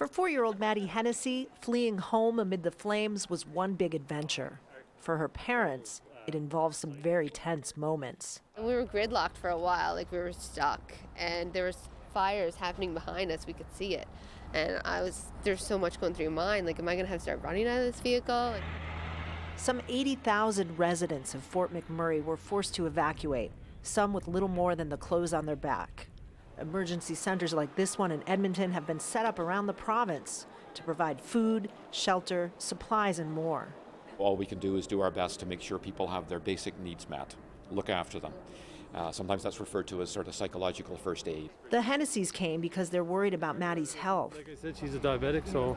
For 4-year-old Maddie Hennessy, fleeing home amid the flames was one big adventure. For her parents, it involved some very tense moments. We were gridlocked for a while, like we were stuck, and there was fires happening behind us. We could see it, and there's so much going through your mind. Like, am I going to have to start running out of this vehicle? Some 80,000 residents of Fort McMurray were forced to evacuate, some with little more than the clothes on their back. Emergency centers like this one in Edmonton have been set up around the province to provide food, shelter, supplies, and more. All we can do is do our best to make sure people have their basic needs met, look after them. Sometimes that's referred to as sort of psychological first aid. The Hennessy's came because they're worried about Maddie's health. Like I said, she's a diabetic, so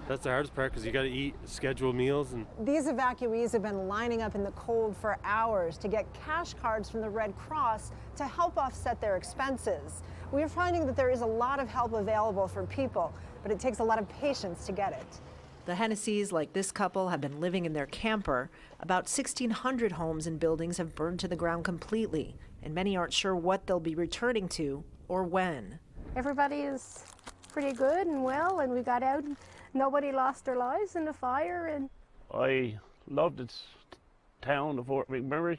that's the hardest part because you got to eat, schedule meals. And these evacuees have been lining up in the cold for hours to get cash cards from the Red Cross to help offset their expenses. We're finding that there is a lot of help available for people, but it takes a lot of patience to get it. The Hennessy's, like this couple, have been living in their camper. About 1,600 homes and buildings have burned to the ground completely, and many aren't sure what they'll be returning to or when. Everybody is pretty good and well, and we got out and nobody lost their lives in the fire. And I love this town of Fort McMurray,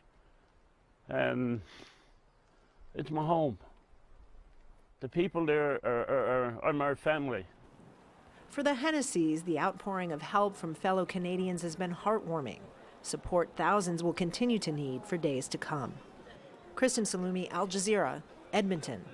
and it's my home. The people there are my family. For the Hennessy's, the outpouring of help from fellow Canadians has been heartwarming. Support thousands will continue to need for days to come. Kristen, Saloomey, Al Jazeera, Edmonton.